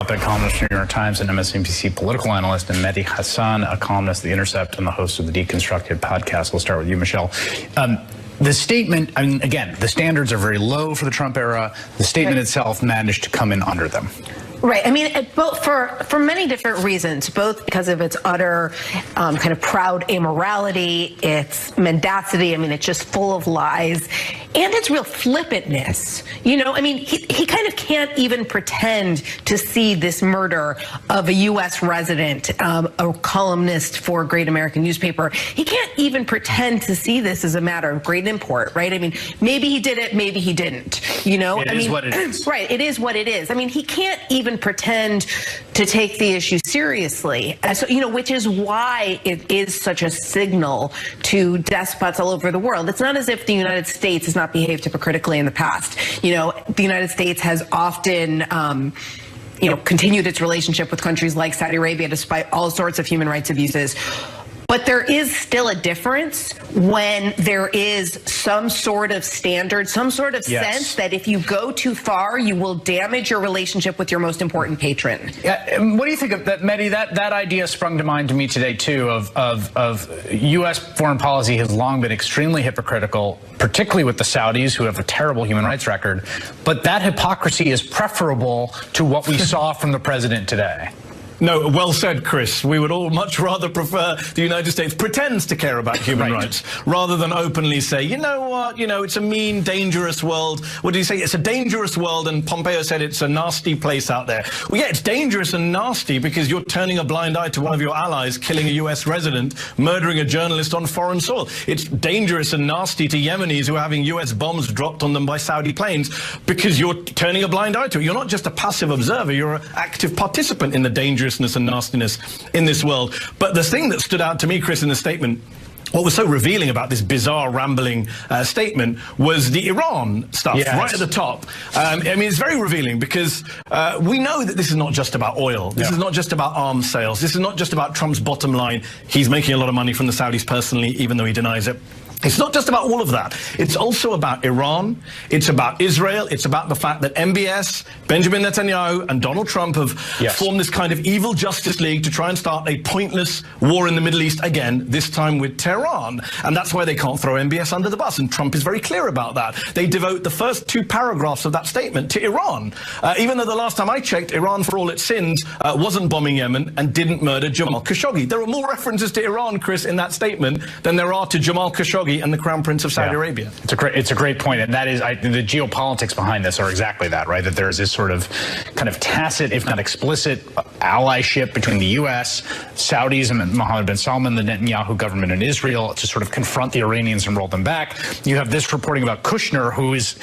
op-ed columnist for the New York Times and MSNBC political analyst, and Mehdi Hassan, a columnist at The Intercept and the host of the Deconstructed podcast. We'll start with you, Michelle. The statement, I mean, again, the standards are very low for the Trump era. The statement itself managed to come in under them. Right. I mean, both for many different reasons, both because of its utter kind of proud amorality, its mendacity. I mean, it's just full of lies, and its real flippantness. You know, I mean, he kind of can't even pretend to see this murder of a U.S. resident, a columnist for a great American newspaper. He can't even pretend to see this as a matter of great import, right? I mean, maybe he did it, maybe he didn't. You know, it is what it is. Right. It is what it is. I mean, he can't even pretend to take the issue seriously. So, you know, which is why it is such a signal to despots all over the world. It's not as if the United States has not behaved hypocritically in the past. You know, the United States has often continued its relationship with countries like Saudi Arabia despite all sorts of human rights abuses. But there is still a difference when there is some sort of standard, some sort of sense that if you go too far, you will damage your relationship with your most important patron. Yeah, what do you think of that, Mehdi? That idea sprung to mind to me today, too, of U.S. foreign policy has long been extremely hypocritical, particularly with the Saudis, who have a terrible human rights record. But that hypocrisy is preferable to what we saw from the president today. No, well said, Chris. We would all much rather prefer the United States pretends to care about human rights rather than openly say, you know what, it's a mean, dangerous world. What did he say? It's a dangerous world, and Pompeo said it's a nasty place out there. Well, yeah, it's dangerous and nasty because you're turning a blind eye to one of your allies, killing a U.S. resident, murdering a journalist on foreign soil. It's dangerous and nasty to Yemenis who are having U.S. bombs dropped on them by Saudi planes because you're turning a blind eye to it. You're not just a passive observer, you're an active participant in the dangerousness and nastiness in this world. But the thing that stood out to me, Chris, in the statement, what was so revealing about this bizarre, rambling statement was the Iran stuff right at the top. I mean, it's very revealing because we know that this is not just about oil. This is not just about arms sales. This is not just about Trump's bottom line. He's making a lot of money from the Saudis personally, even though he denies it. It's not just about all of that. It's also about Iran. It's about Israel. It's about the fact that MBS, Benjamin Netanyahu, and Donald Trump have formed this kind of evil justice league to try and start a pointless war in the Middle East again, this time with Tehran. And that's why they can't throw MBS under the bus. And Trump is very clear about that. They devote the first 2 paragraphs of that statement to Iran. Even though the last time I checked, Iran, for all its sins, wasn't bombing Yemen and didn't murder Jamal Khashoggi. There are more references to Iran, Chris, in that statement than there are to Jamal Khashoggi and the Crown Prince of Saudi Arabia. It's a great point, and that is the geopolitics behind this are exactly that, right? That there is this sort of kind of tacit, if not explicit, allyship between the U.S., Saudis, and Mohammed bin Salman, the Netanyahu government in Israel, to sort of confront the Iranians and roll them back. You have this reporting about Kushner, who has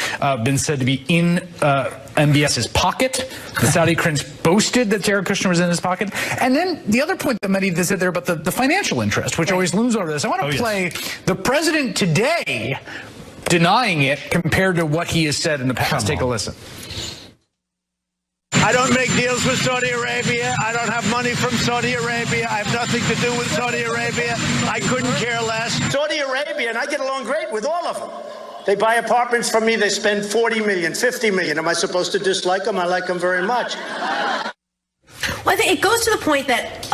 been said to be in MBS's pocket. The Saudi prince boasted that Jared Kushner was in his pocket. And then the other point that Mehdi said there about the financial interest, which always looms over this. I want to play the president today denying it compared to what he has said in the past. Take a listen. I don't make deals with Saudi Arabia. I don't have money from Saudi Arabia. I have nothing to do with Saudi Arabia. I couldn't care less. Saudi Arabia, and I get along great with all of them. They buy apartments from me. They spend 40 million, 50 million. Am I supposed to dislike them? I like them very much. Well, I think it goes to the point that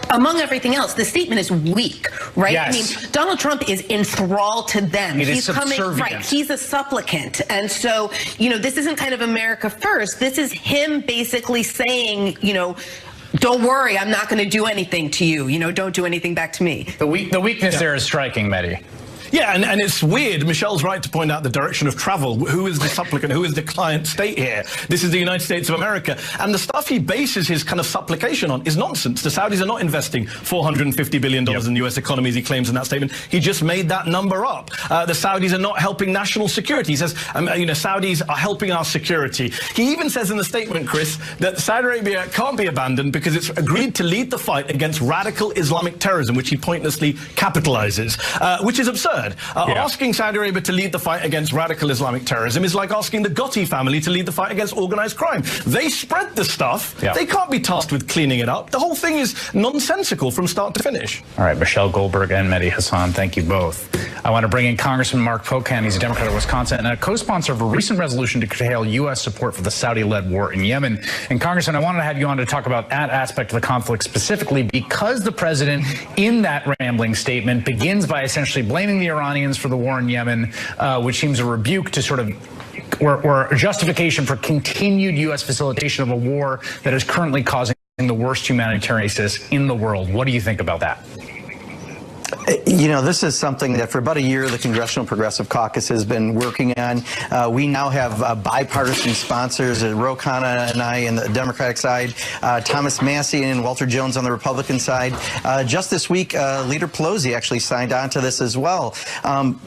among everything else, the statement is weak, right? Yes. I mean, Donald Trump is enthralled to them. He's coming, right? He's a supplicant. And so, this isn't kind of America first. This is him basically saying, don't worry, I'm not going to do anything to you. Don't do anything back to me. The weakness there is striking, Mehdi. Yeah, and it's weird. Michelle's right to point out the direction of travel. Who is the supplicant? Who is the client state here? This is the United States of America. And the stuff he bases his kind of supplication on is nonsense. The Saudis are not investing $450 billion in the U.S. economy, as he claims in that statement. He just made that number up. The Saudis are not helping national security. He says, Saudis are helping our security. He even says in the statement, Chris, that Saudi Arabia can't be abandoned because it's agreed to lead the fight against radical Islamic terrorism, which he pointlessly capitalizes, which is absurd. absurd. Asking Saudi Arabia to lead the fight against radical Islamic terrorism is like asking the Gotti family to lead the fight against organized crime. They spread the stuff. Yeah. They can't be tasked with cleaning it up. The whole thing is nonsensical from start to finish. All right, Michelle Goldberg and Mehdi Hassan, thank you both. I want to bring in Congressman Mark Pocan. He's a Democrat of Wisconsin and a co-sponsor of a recent resolution to curtail U.S. support for the Saudi-led war in Yemen. And Congressman, I wanted to have you on to talk about that aspect of the conflict specifically because the president, in that rambling statement, begins by essentially blaming the Iranians for the war in Yemen, which seems a rebuke to sort of or a justification for continued U.S. facilitation of a war that is currently causing the worst humanitarian crisis in the world. What do you think about that? You know, this is something that for about a year the Congressional Progressive Caucus has been working on. We now have bipartisan sponsors, Ro Khanna and I on the Democratic side, Thomas Massie and Walter Jones on the Republican side. Just this week, Leader Pelosi actually signed on to this as well.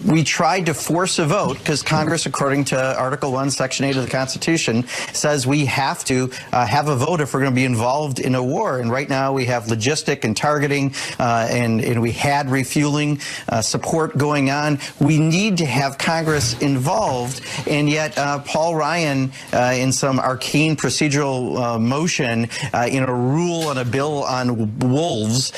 We tried to force a vote because Congress, according to Article 1, Section 8 of the Constitution, says we have to have a vote if we're going to be involved in a war. And right now we have logistic and targeting, and we had refueling support going on. We need to have Congress involved, and yet Paul Ryan, in some arcane procedural motion, in a rule on a bill on wolves,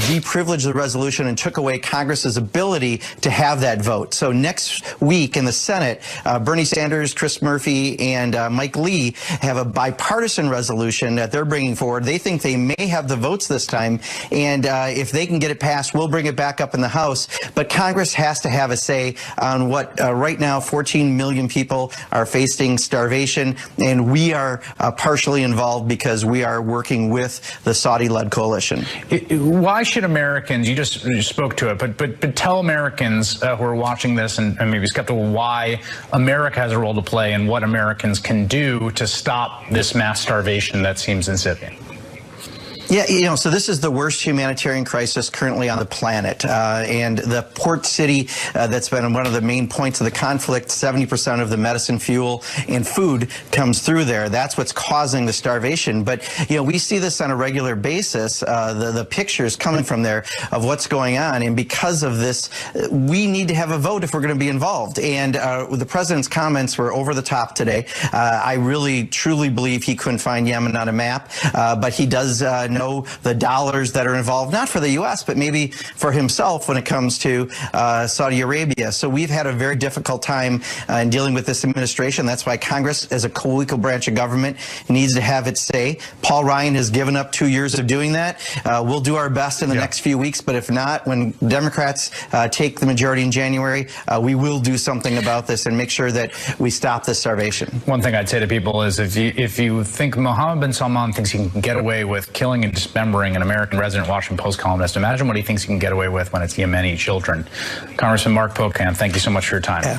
deprivileged the resolution and took away Congress's ability to have that vote. So next week in the Senate, Bernie Sanders, Chris Murphy, and Mike Lee have a bipartisan resolution that they're bringing forward. They think they may have the votes this time, and if they can get it passed, we'll bring it back up in the House. But Congress has to have a say on what right now 14 million people are facing starvation, and we are partially involved because we are working with the Saudi-led coalition. Why should Americans, you just spoke to it, but tell Americans who are watching this and maybe skeptical why America has a role to play and what Americans can do to stop this mass starvation that seems incipient. Yeah, you know, so this is the worst humanitarian crisis currently on the planet. And the port city that's been one of the main points of the conflict, 70% of the medicine, fuel, and food comes through there. That's what's causing the starvation. But, you know, we see this on a regular basis, the pictures coming from there of what's going on. And because of this, we need to have a vote if we're going to be involved. And the president's comments were over the top today. I really, truly believe he couldn't find Yemen on a map, but he does know the dollars that are involved, not for the U.S., but maybe for himself when it comes to Saudi Arabia. So we've had a very difficult time in dealing with this administration. That's why Congress, as a co-equal branch of government, needs to have its say. Paul Ryan has given up 2 years of doing that. We'll do our best in the next few weeks, but if not, when Democrats take the majority in January, we will do something about this and make sure that we stop this starvation. One thing I'd say to people is if you think Mohammed bin Salman thinks he can get away with killing and dismembering an American resident Washington Post columnist, imagine what he thinks he can get away with when it's Yemeni children. Congressman Mark Pocan, thank you so much for your time. Yeah.